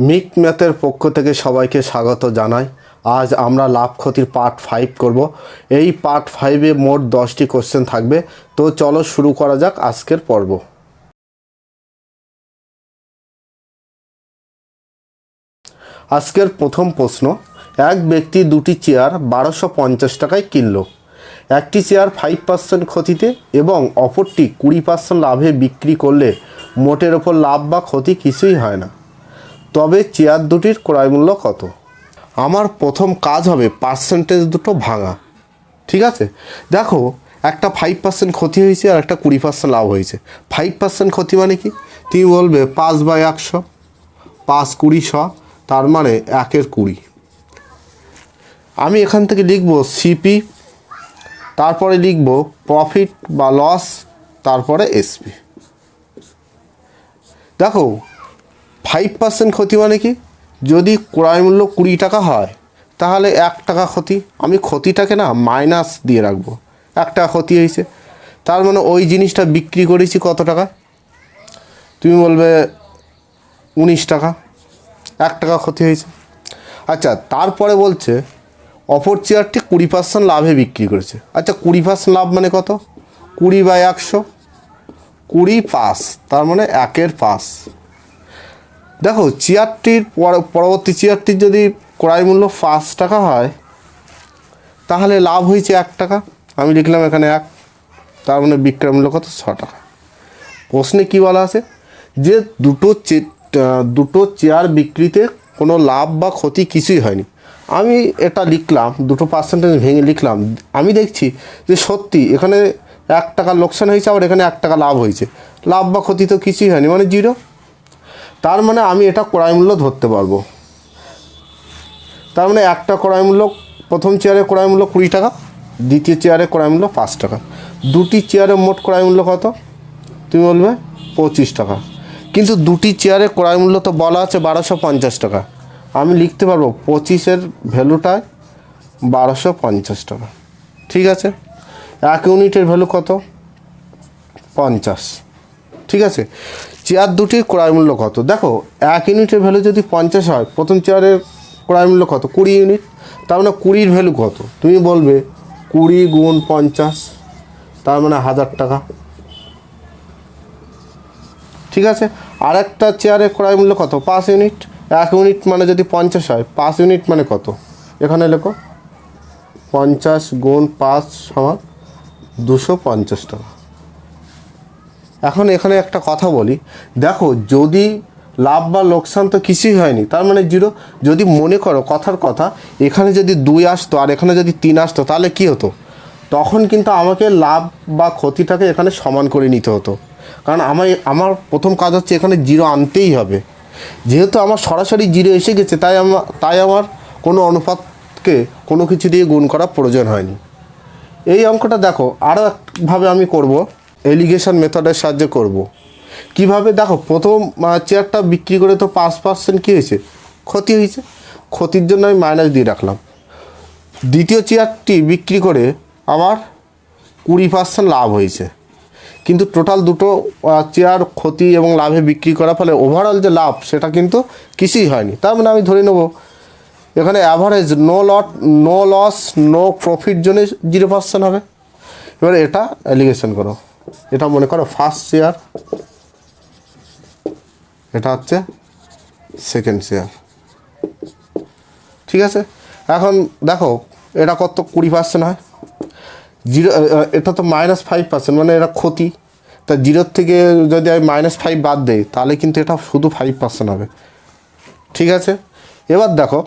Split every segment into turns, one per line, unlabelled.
মিক ম্যাথের পক্ষ থেকে সবাইকে স্বাগত জানাই। আজ আমরা লাভ ক্ষতির পার্ট 5 করব। এই পার্ট 5-এ মোট 10টি কোশ্চেন থাকবে। তো চলো শুরু করা যাক আজকের পর্ব। আজকের প্রথম প্রশ্ন, এক ব্যক্তি দুটি চেয়ার 1250 টাকায় কিনল। একটি চেয়ার 5% ক্ষতিতে এবং অপরটি 20% লাভে বিক্রি করলে মোটের ওপর লাভ বা ক্ষতি কিছুই হয় না। তবে চেয়ার দুটির ক্রয় মূল্য কত? আমার প্রথম কাজ হবে পার্সেন্টেজ দুটো ভাঙা। ঠিক আছে, দেখো একটা 5% ক্ষতি হয়েছে আর একটা 20% লাভ হয়েছে। 5% ক্ষতি মানে কি? তুমি বলবে 5/100, 5-20, তার মানে 1/20। আমি এখান থেকে লিখব সিপি, তারপরে লিখব প্রফিট বা লস, তারপরে এসপি। দেখো 5% ক্ষতি মানে কি? যদি ক্রয় মূল্য 20 টাকা হয় তাহলে 1 টাকা ক্ষতি। আমি ক্ষতিটাকে না মাইনাস দিয়ে রাখবো। 1 টাকা ক্ষতি হয়েছে, তার মানে ওই জিনিসটা বিক্রি করেছি কত টাকা? তুমি বলবে 19 টাকা। 1 টাকা ক্ষতি হয়েছে। আচ্ছা, তারপরে বলছে অপর চেয়ারটি 20% লাভে বিক্রি করেছে। আচ্ছা, 20% লাভ মানে কত? 20/100, 20/5, তার মানে 1/5। দেখো চেয়ারটির পরবর্তী চেয়ারটির যদি ক্রয় মূল্য 5 টাকা হয় তাহলে লাভ হয়েছে 1 টাকা। আমি লিখলাম এখানে 1, তার মানে বিক্রয় মূল্য কত? 6 টাকা। প্রশ্নে কী বলা আছে? যে দুটো চেয়ার বিক্রিতে কোনো লাভ বা ক্ষতি কিছুই হয়নি। আমি এটা লিখলাম, দুটো পার্সেন্টেজ ভেঙে লিখলাম। আমি দেখছি যে সত্যি এখানে 1 টাকা লোকসান হয়েছে, আবার এখানে 1 টাকা লাভ হয়েছে। লাভ বা ক্ষতি তো কিছুই হয়নি, মানে 0। তার মানে আমি এটা ক্রয় মূল্য ধরতে পারবো। তার মানে একটা ক্রয় মূল্য, প্রথম চেয়ারের ক্রয় মূল্য 20 টাকা, দ্বিতীয় চেয়ারের ক্রয় মূল্য 5 টাকা। দুটি চেয়ারের মোট ক্রয় মূল্য কত? তুমি বলবে 25 টাকা। কিন্তু দুটি চেয়ারের ক্রয় মূল্য তো বলা আছে 1250 টাকা। আমি লিখতে পারবো 25-এর ভ্যালুটায় 1250 টাকা। ঠিক আছে, 1 ইউনিটের ভ্যালু কত? 50। ঠিক আছে, চেয়ার দুটির ক্রয় মূল্য কত? দেখো 1 ইউনিটের ভ্যালু যদি 50 হয়, প্রথম চেয়ারের ক্রয় মূল্য কত? 20 ইউনিট। তার মানে 20-র ভ্যালু কত? তুমি বলবে 20 গুণ 50, তার মানে 1000 টাকা। ঠিক আছে, আর একটা চেয়ারের ক্রয় মূল্য কত? 5 ইউনিট। 1 ইউনিট মানে যদি 50 হয়, 5 ইউনিট মানে কত? এখানে লেখো 50 গুণ 5 সমান 250 টাকা। এখন এখানে একটা কথা বলি, দেখো যদি লাভ বা লোকসান তো কিছুই হয়নি, তার মানে 0। যদি মনে করো কথার কথা, এখানে যদি 2 আসতো আর এখানে যদি 3 আসতো তাহলে কি হতো? তখন কিন্তু আমাকে লাভ বা ক্ষতিটাকে এখানে সমান করে নিতে হতো। কারণ আমার প্রথম কাজ হচ্ছে এখানে 0 আনতেই হবে। যেহেতু আমার সরাসরি 0 এসে গেছে, তাই আমার কোনো অনুপাতকে কোনো কিছু দিয়ে গুণ করা প্রয়োজন হয়নি। এই অঙ্কটা দেখো আরও একভাবে আমি করব, এলিগেশন মেথডের সাহায্যে করব। কিভাবে? দেখো প্রথম চেয়ারটা বিক্রি করে তো 5% কী হয়েছে? ক্ষতি হয়েছে। ক্ষতির জন্য আমি মাইনাস দিয়ে রাখলাম। দ্বিতীয় চেয়ারটি বিক্রি করে আমার 20% লাভ হয়েছে। কিন্তু টোটাল দুটো চেয়ার ক্ষতি এবং লাভে বিক্রি করার ফলে ওভারঅল যে লাভ সেটা কিন্তু কিছুই হয়নি। তার মানে আমি ধরে নেব এখানে average no loss no profit জন্য 0% হবে। এবারে এটা এলিগেশন করো। এটা মনে করো ফার্স্ট চেয়ার, এটা হচ্ছে সেকেন্ড চেয়ার। ঠিক আছে, এখন দেখো এটা কত? 20% হয়। 0, এটা তো -5%, মানে এটা ক্ষতি। তা 0 থেকে যদি আমি -5 বাদ দেই তাহলে কিন্তু এটা শুধু 5% হবে। ঠিক আছে, এবার দেখো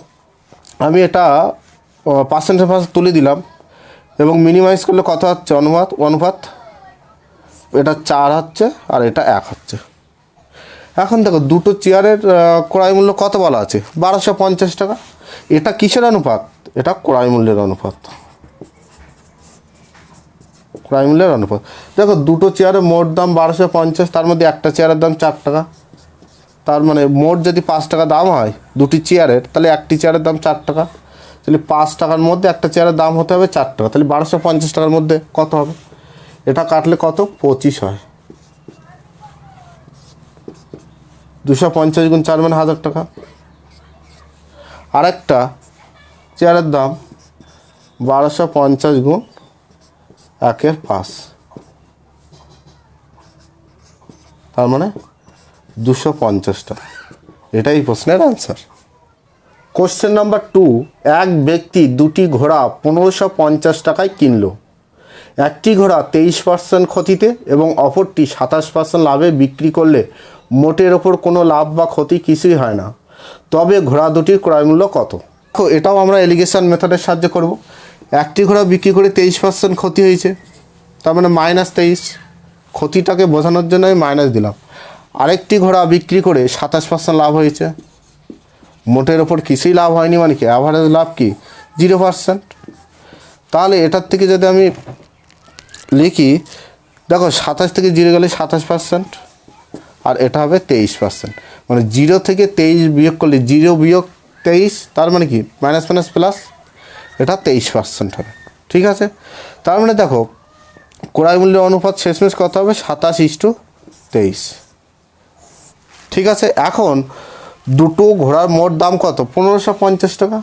আমি এটা পার্সেন্টেজ তুলে দিলাম এবং মিনিমাইজ করলে কত হচ্ছে? অনুপাত এটা 4 হচ্ছে আর এটা 1 হচ্ছে। এখন দেখো দুটো চেয়ারের ক্রয় মূল্য কত বলা আছে? 1250 টাকা। এটা কিসের অনুপাত? এটা ক্রয় মূল্যের অনুপাত। ক্রয় মূল্যের অনুপাত। দেখো দুটো চেয়ারের মোট দাম 1250, তার মধ্যে একটা চেয়ারের দাম 4 টাকা। তার মানে মোট যদি 5 টাকা দাম হয় দুটি চেয়ারের, তাহলে একটি চেয়ারের দাম 4 টাকা। তাহলে 5 টাকার মধ্যে একটা চেয়ারের দাম হতে হবে 4 টাকা। তাহলে 1250 টাকার মধ্যে কত হবে? এটা কাটলে কত? 25 হয়। 250 গুণ 4 মানে 1000 টাকা। আরেকটা চেয়ারের দাম 1250 গুণ 1/5, তার মানে 250 টাকা। এটাই প্রশ্নের অ্যান্সার। কোশ্চেন নাম্বার 2, এক ব্যক্তি দুটি ঘোড়া 1550 টাকায় কিনলো। একটি ঘোড়া 23% ক্ষতিতে এবং অপরটি 27% লাভে বিক্রি করলে মোটের ওপর কোনো লাভ বা ক্ষতি কিছুই হয় না, তবে ঘোড়া দুটির ক্রয় মূল্য কত? দেখো, এটাও আমরা এলিগেশন মেথডের সাহায্যে করব। একটি ঘোড়া বিক্রি করে 23% ক্ষতি হয়েছে, তার মানে -23, ক্ষতিটাকে বোঝানোর জন্য আমি মাইনাস দিলাম। আরেকটি ঘোড়া বিক্রি করে 27% লাভ হয়েছে, মোটের ওপর কিছুই লাভ হয়নি, মানে কি অ্যাভারেজ লাভ কি 0%। তাহলে এটার থেকে যদি আমি লিখি, দেখো 27 থেকে 0 গেলে 27%, আর এটা হবে 23%, মানে 0 থেকে 23 বিয়োগ করলে 0 বিয়োগ 23, তার মানে কি মাইনাস মাইনাস প্লাস, এটা 23% হবে। ঠিক আছে, তার মানে দেখো ক্রয় মূল্যের অনুপাত শেষমেশ কত হবে? 27:23। ঠিক আছে, এখন দুটো ঘোড়ার মোট দাম কত? 1550 টাকা।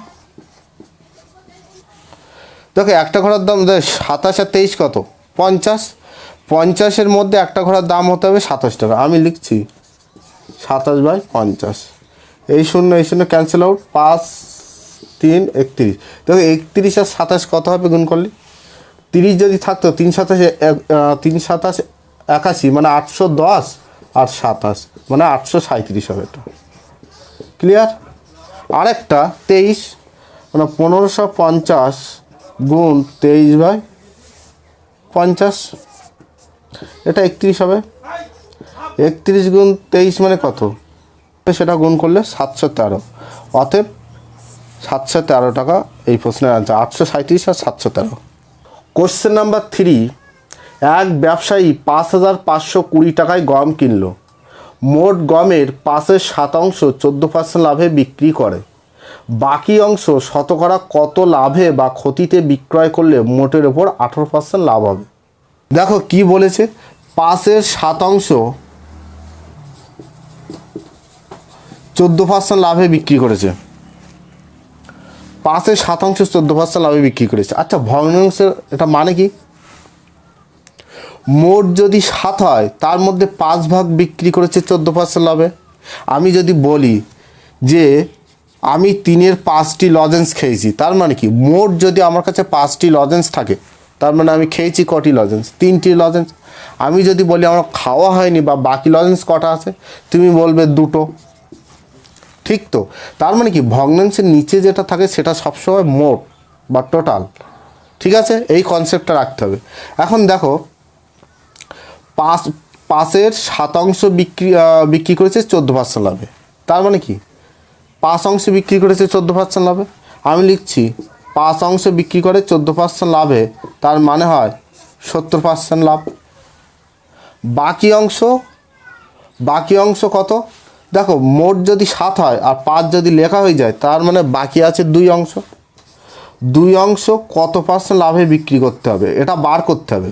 দেখো একটা ঘোড়ার দাম 27 আর 23 কত? 50। 50-এর মধ্যে একটা ঘোড়ার দাম হতে হবে 27 টাকা। আমি লিখছি 27/50। এই শূন্য ক্যান্সেল আউট, 5 3 31। দেখো 31 আর 27 কত হবে গুণ করলে? 30 যদি থাকতো 3 27 81, মানে 810, আর 27 মানে 837 হবে। এটা ক্লিয়ার? আরেকটা 23, মানে 1550 গুণ 23/50, এটা 31 হবে। 31 গুণ 23 মানে কত? সেটা গুণ করলে 713। অতএব 713 টাকা এই প্রশ্নের আনসার। 837 আর 713। কোশ্চেন নাম্বার 3, এক ব্যবসায়ী 5520 টাকায় গম কিনল। মোট গমের 5/7 14% লাভে বিক্রি করে। বাকি অংশ শতকরা কত লাভে বা ক্ষতিতে বিক্রয় করলে মোটের ওপর 18% লাভ হবে? দেখো কি বলেছে, 5/7 14% লাভে বিক্রি করেছে। 5/7 14% লাভে বিক্রি করেছে। আচ্ছা, ভগ্নাংশের এটা মানে কি? মোট যদি 7 হয়, তার মধ্যে 5 ভাগ বিক্রি করেছে 14% লাভে। আমি যদি বলি যে আমি 3-এর 5টি লজেন্স খেয়েছি, তার মানে কি মোট যদি আমার কাছে 5টি লজেন্স থাকে, তার মানে আমি খেয়েছি কটি লজেন্স? 3টি লজেন্স। আমি যদি বলি আমার খাওয়া হয়নি বা বাকি লজেন্স কটা আছে, তুমি বলবে 2টো। ঠিক তো? তার মানে কি ভগ্নাংশের নিচে যেটা থাকে সেটা সবসময় মোট বা টোটাল। ঠিক আছে, এই কনসেপ্টটা রাখতে হবে। এখন দেখো 5/7 বিক্রি করেছে 14% লাভে, তার মানে কি 5 অংশ বিক্রি করেছে 14% লাভে। আমি লিখছি 5 অংশ বিক্রি করে 14% লাভে, তার মানে হয় 70% লাভ। বাকি অংশ কত? দেখো মোট যদি 7 হয় আর 5 যদি লেখা হয়ে যায়, তার মানে বাকি আছে 2 অংশ। 2 অংশ কত % লাভে বিক্রি করতে হবে, এটা বার করতে হবে।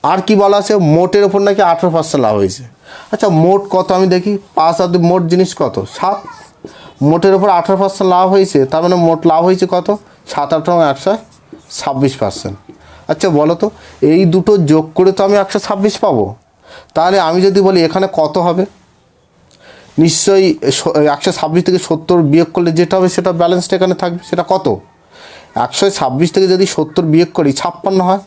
আর কি বলা আছে? মোটের ওপর নাকি 18% লাভ হয়েছে। আচ্ছা, মোট কত আমি দেখি। 5 আর 2 মোট জিনিস কত? 7। মোটের ওপর 18% লাভ হয়েছে, তার মানে মোট লাভ হয়েছে কত? 7 8 126%। আচ্ছা বলো তো, এই দুটো যোগ করে তো আমি 126 পাবো। তাহলে আমি যদি বলি এখানে কত হবে, নিশ্চয়ই 126 থেকে 70 বিয়োগ করলে যেটা হবে সেটা ব্যালেন্সটা এখানে থাকবে। সেটা কত? 126 থেকে যদি 70 বিয়োগ করি 56 হয়,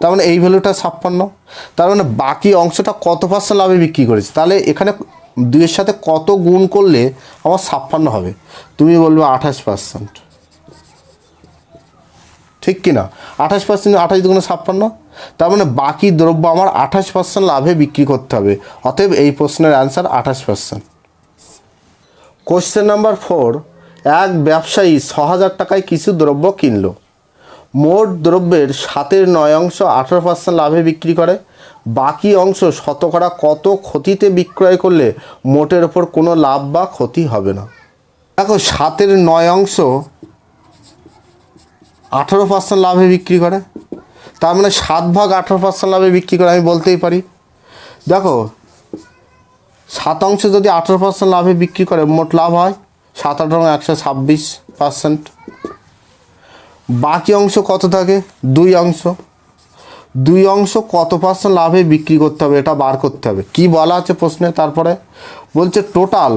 তার মানে এই ভ্যালুটা 56। তার মানে বাকি অংশটা কত % লাভে বিক্রি করেছে? তাহলে এখানে 2-এর সাথে কত গুণ করলে আমার 56 হবে? তুমি বলবে 28%। ঠিক কি না? 28%, 28 গুণে 56, তার মানে বাকি দ্রব্য আমার 28% লাভে বিক্রি করতে হবে। অতএব এই প্রশ্নের অ্যান্সার 28%। কোশ্চেন নাম্বার 4, এক ব্যবসায়ী 6000 টাকায় কিছু দ্রব্য কিনল। মোট দ্রব্যের 7/9 18% লাভে বিক্রি করে। বাকি অংশ শতকরা কত ক্ষতিতে বিক্রয় করলে মোটের ওপর কোনো লাভ বা ক্ষতি হবে না? দেখো 7/9 18% লাভে বিক্রি করে, তার মানে 7 ভাগ 18% লাভে বিক্রি করে আমি বলতেই পারি। দেখো 7 অংশ যদি 18% লাভে বিক্রি করে মোট লাভ হয় 7 8 126%। বাকি অংশ কত থাকে? 2 অংশ। 2 অংশ কত পার্সেন্ট লাভে বিক্রি করতে হবে এটা বার করতে হবে। কি বলা আছে প্রশ্নে? তারপরে বলছে টোটাল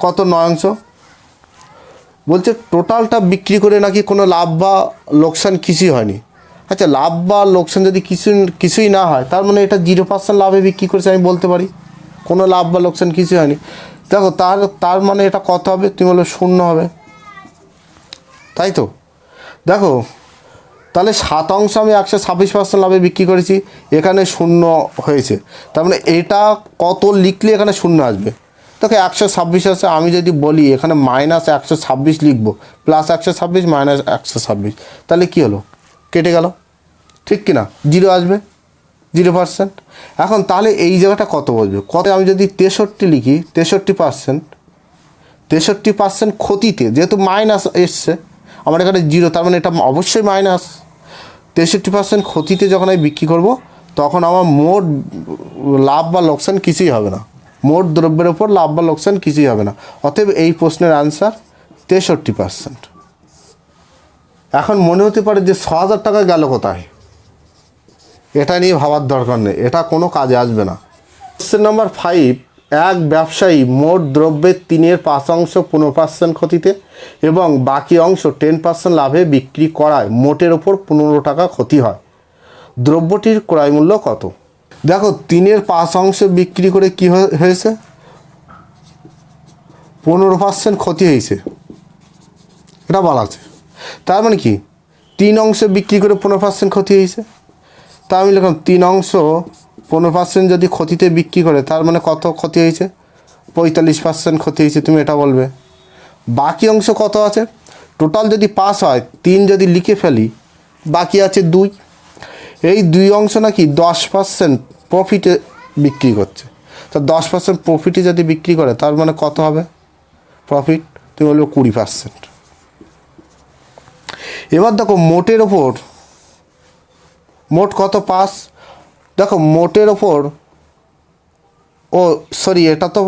কত 9 অংশ, বলছে টোটালটা বিক্রি করে নাকি কোনো লাভ বা লোকসান কিছুই হয়নি। আচ্ছা, লাভ বা লোকসান যদি কিছুই না হয় তার মানে এটা 0% লাভে বিক্রি করেছে আমি বলতে পারি, কোনো লাভ বা লোকসান কিছুই হয়নি। দেখো তার মানে এটা কত হবে? তুমি বলো 0 হবে, তাই তো? দেখো তাহলে 7 অংশ আমি 126% লাভে বিক্রি করেছি, এখানে 0 হয়েছে, তার মানে এটা কত লিখলে এখানে 0 আসবে? দেখো 126 আছে, আমি যদি বলি এখানে -126 লিখবো, +126 -126, তাহলে কি হলো? কেটে গেল, ঠিক কি না? 0 আসবে, 0%। এখন তাহলে এই জায়গাটা কত বসবে? কত? আমি যদি 63 লিখি, 63% ক্ষতিতে, যেহেতু মাইনাস এসছে আমার এখানে 0, তার মানে এটা অবশ্যই মাইনাস। 63% ক্ষতিতে যখন আমি বিক্রি করব তখন আমার মোট লাভ বা লোকসান কিছুই হবে না, মোট দ্রব্যের ওপর লাভ বা লোকসান কিছুই হবে না। অতএব এই প্রশ্নের আনসার 63%। এখন মনে হতে পারে যে 6,000 টাকা গেল কোথায়? এটা নিয়ে ভাবার দরকার নেই, এটা কোনো কাজে আসবে না। কোশ্চেন নাম্বার 5, এক ব্যবসায়ী মোট দ্রব্যের 3/5 15% ক্ষতিতে এবং বাকি অংশ 10% লাভে বিক্রি করায় মোটের ওপর 15 টাকা ক্ষতি হয়। দ্রব্যটির ক্রয় মূল্য কত? দেখো 3/5 বিক্রি করে কি হয়েছে? 15% ক্ষতি হয়েছে, এটা বলা আছে। তার মানে কি 3 অংশে বিক্রি করে 15% ক্ষতি হয়েছে। তা আমি লিখলাম 3 অংশ 15% যদি ক্ষতিতে বিক্রি করে তার মানে কত ক্ষতি হয়েছে? 45% ক্ষতি হয়েছে, তুমি এটা বলবে। বাকি অংশ কত আছে? টোটাল যদি 5 হয়, 3 যদি লিখে ফেলি, বাকি আছে 2। এই 2 অংশ নাকি 10% প্রফিটে বিক্রি করছে। তো 10% প্রফিটে যদি বিক্রি করে তার মানে কত হবে প্রফিট? তুমি বলবে 20%। এবার দেখো মোটের ওপর মোট কত? 5। দেখো মোটের ওপর, ও সরি, এটা তো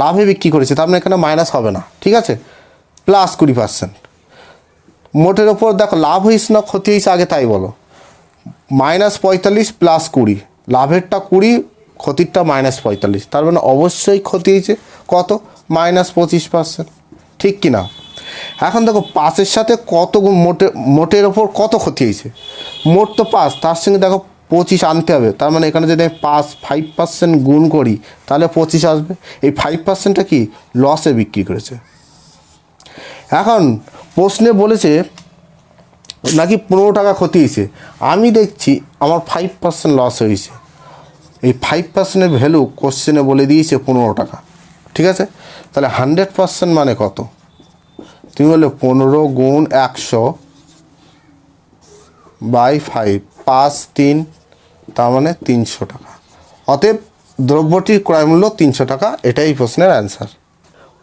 লাভে বিক্রি করেছে, তার মানে এখানে মাইনাস হবে না, ঠিক আছে, +20%। মোটের ওপর দেখো লাভ হয়েছে না ক্ষতি হয়েছে আগে তাই বলো? -45 + 20, লাভেরটা 20, ক্ষতিরটা -45, তার মানে অবশ্যই ক্ষতি হয়েছে কত? -25%, ঠিক কি না? এখন দেখো 5-এর সাথে কত মোটের ওপর কত ক্ষতি হয়েছে? মোট তো 5, তার সঙ্গে দেখো 25 আনতে হবে, তার মানে এখানে যদি আমি 5% গুণ করি তাহলে 25 আসবে। এই 5%টা কি লসে বিক্রি করেছে। এখন প্রশ্নে বলেছে নাকি 15 টাকা ক্ষতি হয়েছে, আমি দেখছি আমার 5% লস হয়েছে। এই 5%-এর ভ্যালু কোশ্চেনে বলে দিয়েছে 15 টাকা, ঠিক আছে? তাহলে 100% মানে কত? তুমি বললে 15 গুণ 100/5, 5 3, তার মানে 300 টাকা। অতএব দ্রব্যটির ক্রয় মূল্য 300 টাকা, এটাই প্রশ্নের অ্যান্সার।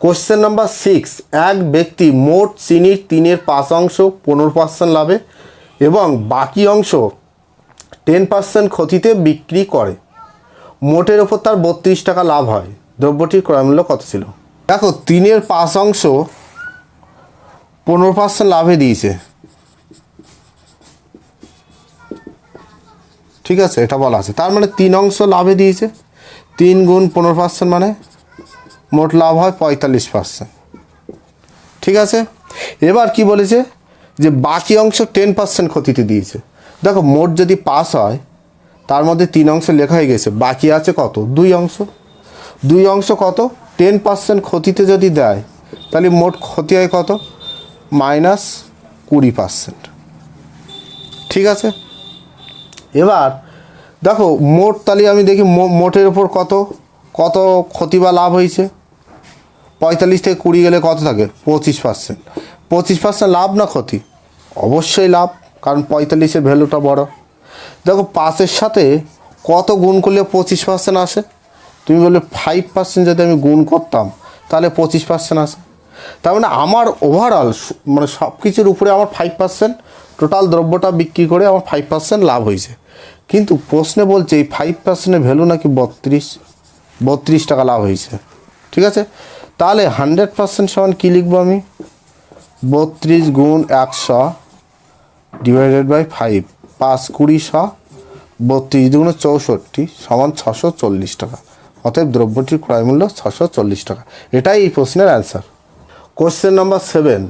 কোশ্চেন নাম্বার 6, এক ব্যক্তি মোট চিনির 3/5 15% লাভে এবং বাকি অংশ 10% ক্ষতিতে বিক্রি করে, মোটের ওপর তার 32 টাকা লাভ হয়। দ্রব্যটির ক্রয় মূল্য কত ছিল? দেখো 3/5 15% লাভে দিয়েছে, ঠিক আছে, এটা বলা আছে। তার মানে 3 অংশ লাভে দিয়েছে, 3 গুণ 15% মানে মোট লাভ হয় 45%, ঠিক আছে। এবার কি বলেছে যে বাকি অংশ 10% ক্ষতিতে দিয়েছে। দেখো মোট যদি 5 হয় তার মধ্যে 3 অংশ লেখা হয়ে গেছে, বাকি আছে কত? 2 অংশ। 2 অংশ কত? 10% ক্ষতিতে যদি দেয় তাহলে মোট ক্ষতি হয় কত? -20%, ঠিক আছে। এবার দেখো মোট, তাহলে আমি দেখি মোটের ওপর কত ক্ষতি বা লাভ হয়েছে। 45 থেকে 20 গেলে কত থাকে? 25%। 25% লাভ না ক্ষতি? অবশ্যই লাভ, কারণ 45-এর ভ্যালুটা বড়। দেখো 5-এর সাথে কত গুণ করলে 25% আসে? তুমি বললে 5% যদি আমি গুণ করতাম তাহলে 25% আসে। তার মানে আমার ওভারঅল মানে সব কিছুর উপরে আমার 5%, টোটাল দ্রব্যটা বিক্রি করে আমার 5% লাভ হয়েছে। কিন্তু প্রশ্নে বলছে এই 5%-এর ভ্যালু নাকি 32 টাকা লাভ হয়েছে, ঠিক আছে। তাহলে 100% সমান কী লিখবো আমি? 32 গুণ 100 ডিভাইডেড বাই 5, 5 20 32 দুগুণ 64 সমান 640 টাকা। অতএব দ্রব্যটির ক্রয় মূল্য 640 টাকা। এটাই এই প্রশ্নের অ্যান্সার। কোশ্চেন নাম্বার 7,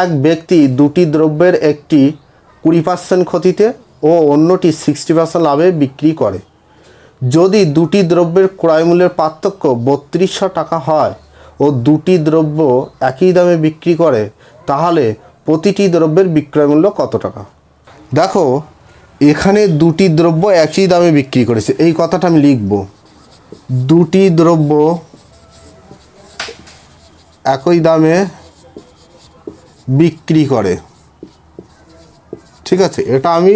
এক ব্যক্তি দুটি দ্রব্যের একটি 20% ক্ষতিতে ও অন্যটি 60% লাভে বিক্রি করে। যদি দুটি দ্রব্যের ক্রয় মূল্যের পার্থক্য 3200 টাকা হয় ও দুটি দ্রব্য একই দামে বিক্রি করে, তাহলে প্রতিটি দ্রব্যের বিক্রয় মূল্য কত টাকা? দেখো এখানে দুটি দ্রব্য একই দামে বিক্রি করেছে, এই কথাটা আমি লিখব। দুটি দ্রব্য একই দামে বিক্রি করে, ঠিক আছে, এটা আমি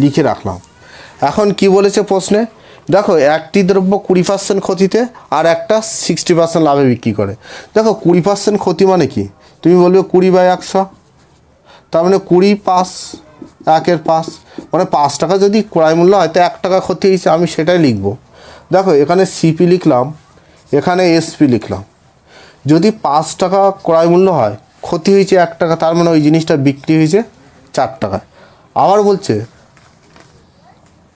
লিখে রাখলাম। এখন কি বলেছে প্রশ্নে, দেখো একটি দ্রব্য 20% ক্ষতিতে আর একটা 60% লাভে বিক্রি করে। দেখো 20% ক্ষতি মানে কি, তুমি বলবে 20/100, তার মানে 20 5 1-এর 5, মানে 5 টাকা যদি ক্রয় মূল্য হয় তো 1 টাকা ক্ষতি হয়েছে, আমি সেটাই লিখব। দেখো এখানে সিপি লিখলাম, এখানে এসপি লিখলাম। যদি 5 টাকা ক্রয় মূল্য হয়, ক্ষতি হয়েছে 1 টাকা, তার মানে ওই জিনিসটা বিক্রি হয়েছে 4 টাকায়। আবার বলছে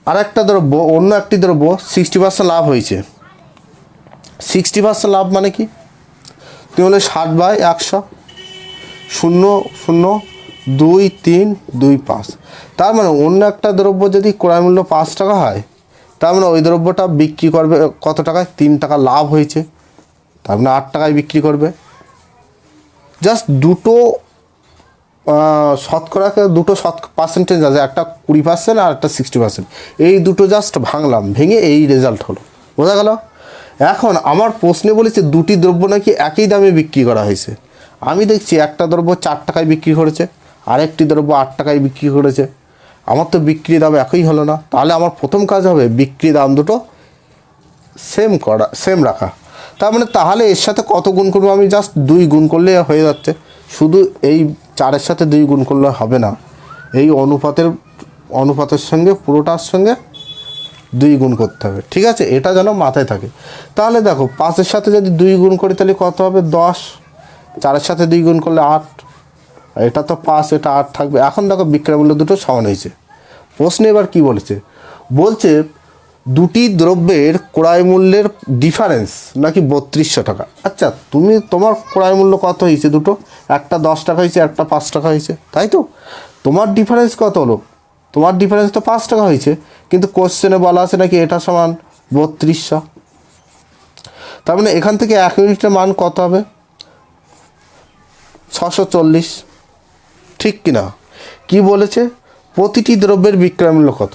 আর একটা দ্রব্য, অন্য একটি দ্রব্য 60% লাভ হয়েছে। 60% লাভ মানে কি, তুমি বলে 60/100, 0 0 2 3 2 5, তার মানে অন্য একটা দ্রব্য যদি ক্রয় মূল্য 5 টাকা হয়, তার মানে ওই দ্রব্যটা বিক্রি করবে কত টাকায়, 3 টাকা লাভ হয়েছে, তার মানে 8 টাকায় বিক্রি করবে। জাস্ট দুটো শতকরাকে দুটো পার্সেন্টেজ আছে, একটা 20% আর একটা 60%, এই দুটো জাস্ট ভাঙলাম, ভেঙে এই রেজাল্ট হলো, বোঝা গেল। এখন আমার প্রশ্নে বলেছে দুটি দ্রব্য নাকি একই দামে বিক্রি করা হয়েছে। আমি দেখছি একটা দ্রব্য 4 টাকায় বিক্রি করেছে, আরেকটি দ্রব্য 8 টাকায় বিক্রি করেছে, আমার তো বিক্রি দাম একই হলো না। তাহলে আমার প্রথম কাজ হবে বিক্রি দাম দুটো সেম রাখা। তার মানে তাহলে এর সাথে কত গুণ করবো, আমি জাস্ট 2 গুণ করলে হয়ে যাচ্ছে। শুধু এই 4-এর সাথে 2 গুণ করলে হবে না, এই অনুপাতের সঙ্গে পুরোটার সঙ্গে 2 গুণ করতে হবে, ঠিক আছে, এটা যেন মাথায় থাকে। তাহলে দেখো 5-এর সাথে যদি 2 গুণ করি তাহলে কত হবে, 10, 4-এর সাথে 2 গুণ করলে 8, এটা তো 5, এটা 8 থাকবে। এখন দেখো বিক্রয় মূল্য দুটো সমান হয়েছে। প্রশ্নে এবার কি বলেছে, বলছে দুটি দ্রব্যের ক্রয় মূল্যের ডিফারেন্স নাকি 3200 টাকা। আচ্ছা তোমার ক্রয় মূল্য কত হয়েছে, দুটো, একটা 10 টাকা হয়েছে, একটা 5 টাকা হয়েছে, তাই তো? তোমার ডিফারেন্স কত হলো, তোমার ডিফারেন্স তো 5 টাকা হয়েছে, কিন্তু কোশ্চেনে বলা আছে নাকি এটা সমান 3200। তার মানে এখান থেকে 1 ইউনিটের মান কত হবে, 640, ঠিক কিনা? কি বলেছে, প্রতিটি দ্রব্যের বিক্রয় মূল্য কত,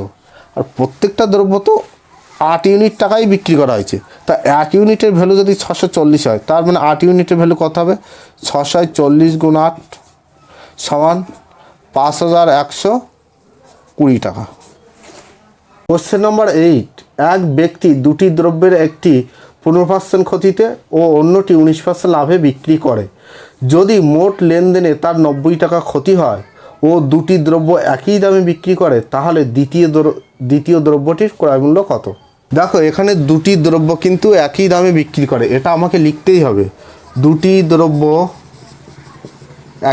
আর প্রত্যেকটা দ্রব্য তো 8 ইউনিট টাকায় বিক্রি করা হয়েছে। তা 1 ইউনিটের ভ্যালু যদি 640 হয়, তার মানে 8 ইউনিটের ভ্যালু কত হবে, 640 গুণ 8 সমান 5120 টাকা। কোশ্চেন নম্বর 8, এক ব্যক্তি দুটি দ্রব্যের একটি 15% ক্ষতিতে ও অন্যটি 19% লাভে বিক্রি করে। যদি মোট লেনদেনে তার 90 টাকা ক্ষতি হয় ও দুটি দ্রব্য একই দামে বিক্রি করে, তাহলে দ্বিতীয় দ্রব্যটির ক্রয় মূল্য কত? দেখো এখানে দুটি দ্রব্য কিন্তু একই দামে বিক্রি করে, এটা আমাকে লিখতেই হবে। দুটি দ্রব্য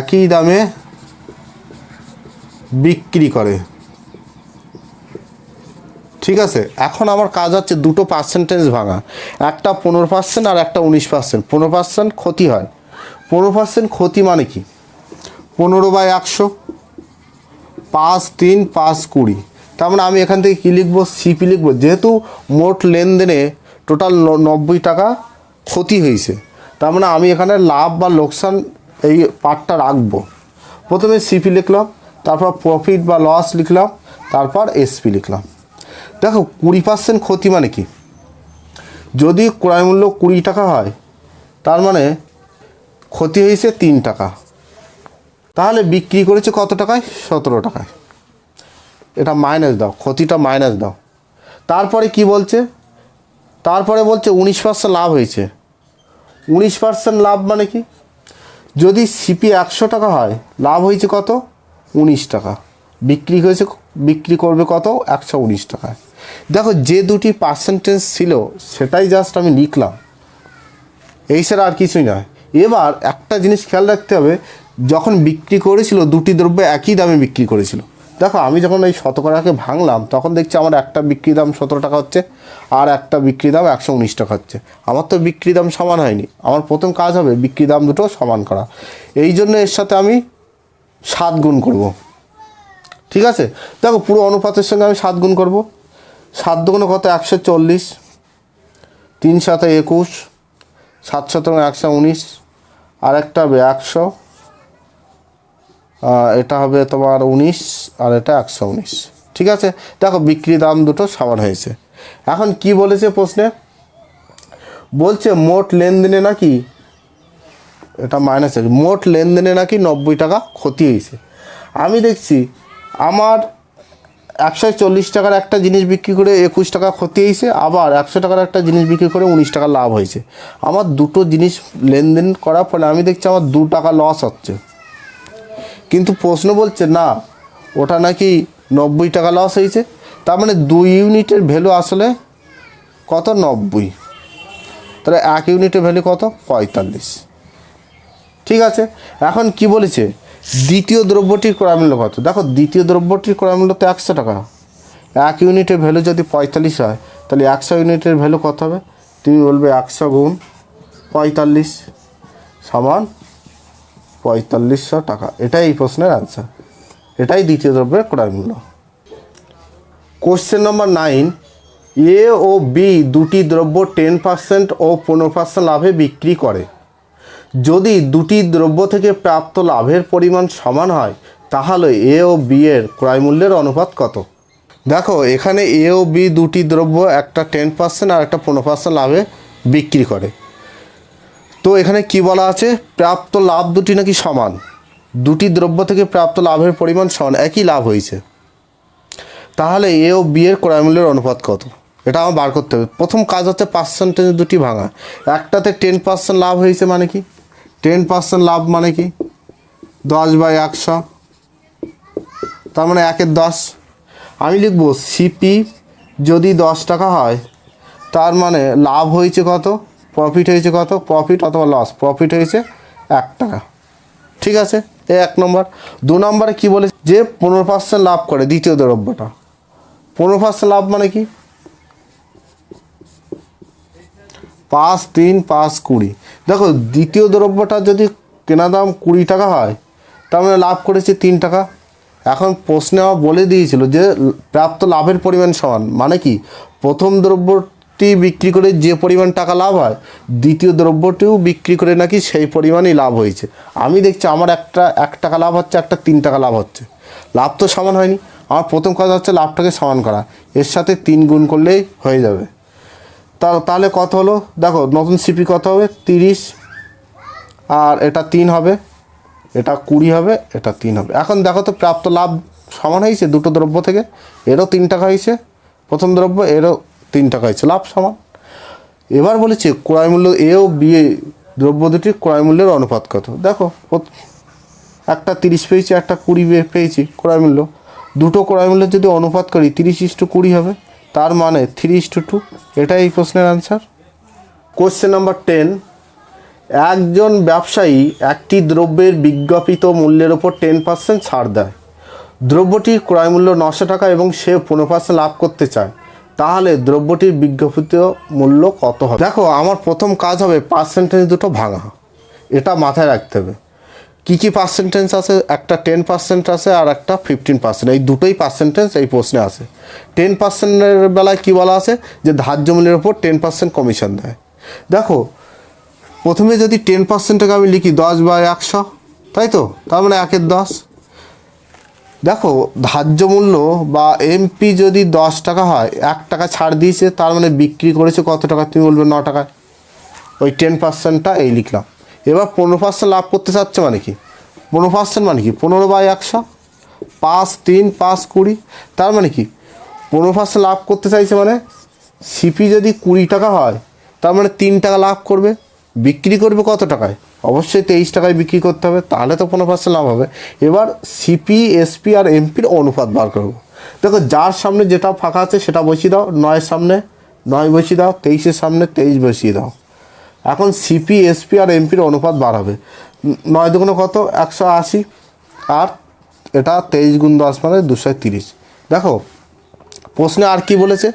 একই দামে বিক্রি করে, ঠিক আছে। এখন আমার কাজ হচ্ছে দুটো পার্সেন্টেজ ভাঙা, একটা 15% আর একটা 19%। 15% ক্ষতি হয়, 15% ক্ষতি মানে কি, 15/100, 5 3 5 20, তার মানে আমি এখান থেকে কী লিখবো, সিপি লিখবো। যেহেতু মোট লেনদেনে টোটাল 90 টাকা ক্ষতি হয়েছে, তার মানে আমি এখানে লাভ বা লোকসান এই পার্টটা রাখবো। প্রথমে সিপি লিখলাম, তারপর প্রফিট বা লস লিখলাম, তারপর এসপি লিখলাম। দেখো 20% ক্ষতি মানে কি, যদি ক্রয় মূল্য 20 টাকা হয়, তার মানে ক্ষতি হয়েছে 3 টাকা, তাহলে বিক্রি করেছে কত টাকায়, 17 টাকায়। এটা মাইনাস দাও, ক্ষতিটা মাইনাস দাও। তারপরে কি বলছে, তারপরে বলছে 19% লাভ হয়েছে। 19% লাভ মানে কি, যদি সিপি 100 টাকা হয়, লাভ হয়েছে কত, 19 টাকা, বিক্রি করবে কত, 119 টাকায়। দেখো যে দুটি পার্সেন্টেজ ছিল সেটাই জাস্ট আমি লিখলাম, এই ছাড়া আর কিছুই নয়। এবার একটা জিনিস খেয়াল রাখতে হবে, যখন বিক্রি করেছিল দুটি দ্রব্য একই দামে বিক্রি করেছিল। দেখো আমি যখন এই শতকরাকে ভাঙলাম তখন দেখছি আমার একটা বিক্রি দাম 17 টাকা হচ্ছে আর একটা বিক্রি দাম 119 টাকা হচ্ছে। আমার তো বিক্রি দাম সমান হয়নি। আমার প্রথম কাজ হবে বিক্রি দাম দুটো সমান করা। এই জন্য এর সাথে আমি 7 গুণ করব। ঠিক আছে, দেখো পুরো অনুপাতের সঙ্গে আমি 7 গুণ করব। 7 দুগুণে কত? 140, 3 7 21, 7 7 119, আর একটা হবে 100, এটা হবে তোমার 19 আর এটা 119। ঠিক আছে, দেখো বিক্রি দাম দুটো সমান হয়েছে। এখন কি বলেছে প্রশ্নে? বলছে মোট লেনদেনে নাকি, এটা মাইনাস আছে, মোট লেনদেনে নাকি 90 টাকা ক্ষতি হয়েছে। আমি দেখছি আমার 140 টাকার একটা জিনিস বিক্রি করে 21 টাকা ক্ষতি হয়েছে, আবার 100 টাকার একটা জিনিস বিক্রি করে 19 টাকা লাভ হয়েছে। আমার দুটো জিনিস লেনদেন করার ফলে আমি দেখছি আমার 2 টাকা লস হচ্ছে। কিন্তু প্রশ্ন বলছে না, ওটা নাকি 90 টাকা লস হয়েছে। তার মানে 2 ইউনিটের ভ্যালু আসলে কত? 90। তাহলে 1 ইউনিটের ভ্যালু কত? 45। ঠিক আছে, এখন কি বলেছে? দ্বিতীয় দ্রব্যটির ক্রয়মূল্য কত? দেখো দ্বিতীয় দ্রব্যটির ক্রয়মূল্য তো 100 টাকা। 1 ইউনিটের ভ্যালু যদি 45 হয় তাহলে 100 ইউনিটের ভ্যালু কত হবে? তুমি বলবে 100 গুণ 45 সমান 4500 টাকা। এটাই এই প্রশ্নের অ্যান্সার, এটাই দ্বিতীয় দ্রব্যের ক্রয়মূল্য। কোশ্চেন নম্বর 9, এ ও বি দুটি দ্রব্য 10% ও 15% লাভে বিক্রি করে। যদি দুটি দ্রব্য থেকে প্রাপ্ত লাভের পরিমাণ সমান হয় তাহলে এ ও বি এর ক্রয়মূল্যের অনুপাত কত? দেখো এখানে এ ও বি দুটি দ্রব্য, একটা 10% আর একটা 15% লাভে বিক্রি করে। তো এখানে কি বলা আছে? প্রাপ্ত লাভ দুটি নাকি সমান, দুটি দ্রব্য থেকে প্রাপ্ত লাভের পরিমাণ সমান, একই লাভ হয়েছে। তাহলে এ ও বি এর ক্রয়মূল্যের অনুপাত কত? এটা আমার বার করতে হবে। প্রথম কাজ হচ্ছে পার্সেন্টেজ দুটি ভাঙা। একটাতে 10% লাভ হয়েছে মানে কি? 10% লাভ মানে কি? 10/100, তার মানে 1/10। আমি লিখব সিপি যদি 10 টাকা হয় তার মানে লাভ হয়েছে কত? প্রফিট হয়েছে কত? প্রফিট অথবা লস, প্রফিট হয়েছে 1 টাকা। ঠিক আছে, এই 1 নম্বর। 2 নম্বরে কী বলে? যে 15% লাভ করে দ্বিতীয় দ্রব্যটা। 15% লাভ মানে কি? 5 3 5 20। দেখো দ্বিতীয় দ্রব্যটা যদি কেনা দাম 20 টাকা হয় তার মানে লাভ করেছে 3 টাকা। এখন প্রশ্নে আমার বলে দিয়েছিল যে প্রাপ্ত লাভের পরিমাণ সমান, মানে কি? প্রথম দ্রব্যটি বিক্রি করে যে পরিমাণ টাকা লাভ হয় দ্বিতীয় দ্রব্যটিও বিক্রি করে নাকি সেই পরিমাণই লাভ হয়েছে। আমি দেখছি আমার 1 টাকা লাভ হচ্ছে, একটা 3 টাকা লাভ হচ্ছে, লাভ তো সমান হয়নি। আমার প্রথম কাজ হচ্ছে লাভটাকে সমান করা, এর সাথে 3 গুণ করলেই হয়ে যাবে। তাহলে কত হলো? দেখো নতুন সিপি কত হবে? 30, আর এটা 3 হবে, এটা 20 হবে, এটা 3 হবে। এখন দেখো তো প্রাপ্ত লাভ সমান হয়েছে দুটো দ্রব্য থেকে। এরও 3 টাকা হয়েছে প্রথম দ্রব্য, এরও 3 টাকা হয়েছে, লাভ সমান। এবার বলেছে ক্রয়মূল্য এ ও বি দ্রব্য দুটির ক্রয়মূল্যের অনুপাত কত? দেখো একটা 30 পেয়েছি, একটা 20 পেয়েছি ক্রয়মূল্য। দুটো ক্রয়মূল্যের যদি অনুপাত করি 30:20 হবে, তার মানে 3:2। এটাই এই প্রশ্নের আনসার। কোশ্চেন নাম্বার 10, একজন ব্যবসায়ী একটি দ্রব্যের বিজ্ঞাপিত মূল্যের ওপর 10% ছাড় দেয়। দ্রব্যটির ক্রয়মূল্য 900 টাকা এবং সে 15% লাভ করতে চায়, তাহলে দ্রব্যটির বিজ্ঞাপিত মূল্য কত হবে? দেখো আমার প্রথম কাজ হবে পার্সেন্টেজ দুটো ভাঙা, এটা মাথায় রাখতে হবে। কী কী পার্সেন্টেজ আছে? একটা 10% আছে আর একটা 15%। এই দুটোই পার্সেন্টেজ এই প্রশ্নে আছে। 10%-এর বেলায় কী বলা আছে? যে ধার্য মূল্যের ওপর 10% কমিশন দেয়। দেখো প্রথমে যদি 10%টাকে আমি লিখি 10/100, তাই তো, তার মানে 1/10। দেখো ধার্য মূল্য বা এমপি যদি 10 টাকা হয়, 1 টাকা ছাড় দিয়েছে, তার মানে বিক্রি করেছে কত টাকা? তুমি বলবে 9 টাকায়। ওই 10%টা এই লিখলাম। এবার 15% লাভ করতে চাচ্ছে মানে কি? 15% মানে কি? 15/100, 5 3 5 20। তার মানে কি? 15% লাভ করতে চাইছে মানে সিপি যদি 20 টাকা হয় তার মানে 3 টাকা লাভ করবে, বিক্রি করবে কত টাকায়? অবশ্যই 23 টাকায় বিক্রি করতে হবে, তাহলে তো 15% লাভ হবে। এবার সিপি এসপি আর এমপির অনুপাত বার করব। দেখো যার সামনে যেটা ফাঁকা আছে সেটা বসিয়ে দাও, 9-এর সামনে 9 বসিয়ে দাও, 23-এর সামনে 23 বসিয়ে দাও। এখন সিপি এসপি আর এমপির অনুপাত বার হবে। 9 দুগুণে কত 180, আর এটা 23 গুণ 10 মানে 230। দেখো প্রশ্নে আর কি বলেছে,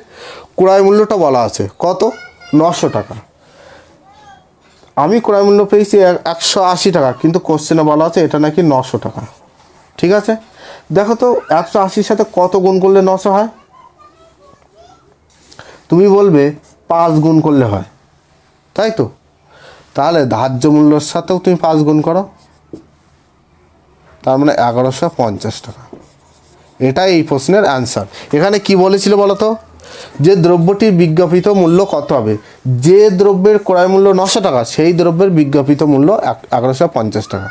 ক্রয় মূল্যটা বলা আছে কত 900 টাকা, আমি ক্রয় মূল্য পেয়েছি 180 টাকা, কিন্তু কোশ্চেনে বলা আছে এটা নাকি 900 টাকা। ঠিক আছে, দেখো তো 180-র সাথে কত গুণ করলে 900 হয়? তুমি বলবে 5 গুণ করলে হয়, তাই তো? তাহলে ধার্য মূল্যর সাথেও তুমি 5 গুণ করো, তার মানে 1150 টাকা। এটাই এই প্রশ্নের অ্যান্সার। এখানে কি বলেছিল বলো তো, যে দ্রব্যটির বিজ্ঞাপিত মূল্য কত হবে, যে দ্রব্যের ক্রয় মূল্য 900 টাকা সেই দ্রব্যের বিজ্ঞাপিত মূল্য 1150 টাকা।